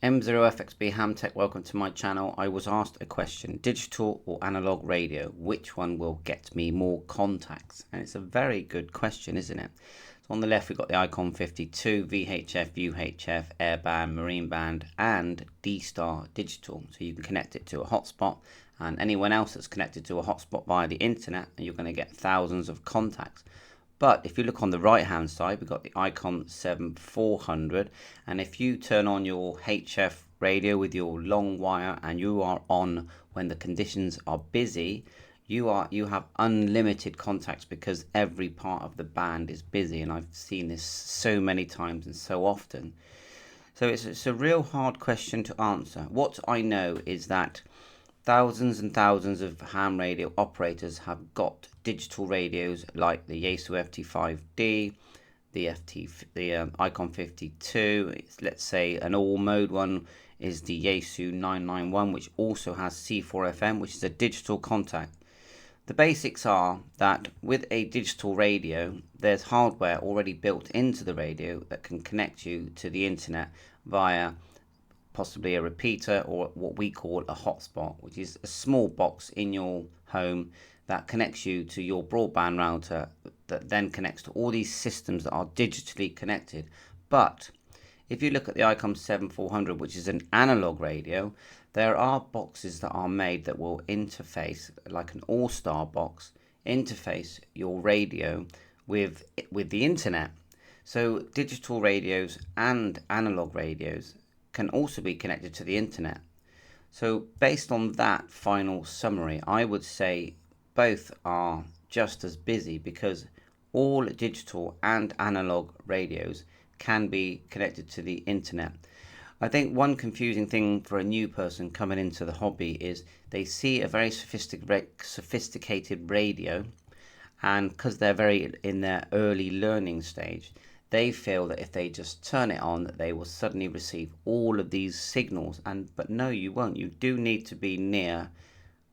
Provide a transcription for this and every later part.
M0FXB Hamtech, welcome to my channel. I was asked a question, digital or analog radio, which one will get me more contacts? And it's a very good question, isn't it? So on the left we've got the ICOM 52, VHF, UHF, airband, marine band and D-Star digital. So you can connect it to a hotspot, and anyone else that's connected to a hotspot via the internet, and you're going to get thousands of contacts. But if you look on the right hand side, we've got the ICOM 7400, and if you turn on your HF radio with your long wire and you are on when the conditions are busy, you have unlimited contacts because every part of the band is busy, and I've seen this so many times and so often. So it's a real hard question to answer. What I know is that thousands and thousands of ham radio operators have got digital radios like the Yaesu FT5D, the ICOM 52. Let's say an all mode one is the Yaesu 991, which also has C4FM, which is a digital contact. The basics are that with a digital radio, there's hardware already built into the radio that can connect you to the internet via possibly a repeater or what we call a hotspot, which is a small box in your home that connects you to your broadband router that then connects to all these systems that are digitally connected. But if you look at the ICOM 7400, which is an analog radio, there are boxes that are made that will interface, like an all-star box, interface your radio with the internet. So digital radios and analog radios can also be connected to the internet. So based on that final summary, I would say both are just as busy because all digital and analog radios can be connected to the internet. I think one confusing thing for a new person coming into the hobby is they see a very sophisticated radio, and because they're very in their early learning stage, they feel that if they just turn it on, that they will suddenly receive all of these signals. But no, you won't. You do need to be near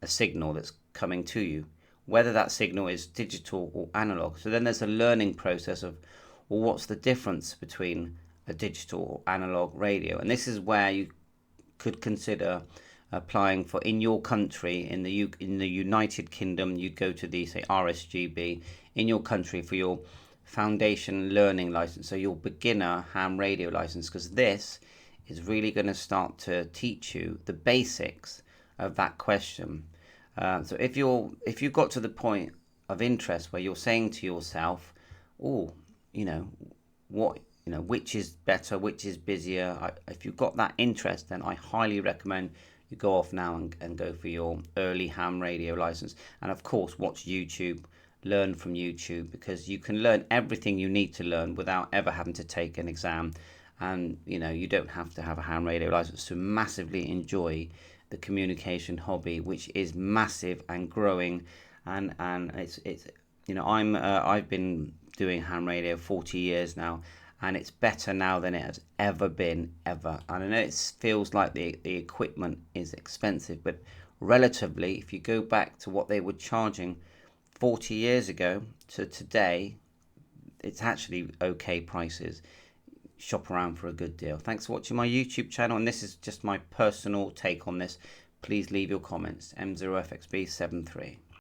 a signal that's coming to you, whether that signal is digital or analog. So then there's a learning process of, well, what's the difference between a digital or analog radio? And this is where you could consider applying for, in your country, in the United Kingdom, you'd go to the, say, RSGB in your country for your foundation learning license, so your beginner ham radio license, because this is really going to start to teach you the basics of that question. So if you've got to the point of interest where you're saying to yourself, oh, which is better, which is busier, if you've got that interest, then I highly recommend you go off now and go for your early ham radio license. And of course, watch YouTube, learn from YouTube, because you can learn everything you need to learn without ever having to take an exam. And you don't have to have a ham radio license to massively enjoy the communication hobby, which is massive and growing. And it's I've been doing ham radio 40 years now, and it's better now than it has ever been, ever. And I know it feels like the equipment is expensive, but relatively, if you go back to what they were charging 40 years ago to today, it's actually okay prices. Shop around for a good deal. Thanks for watching my YouTube channel, and this is just my personal take on this. Please leave your comments. M0FXB73.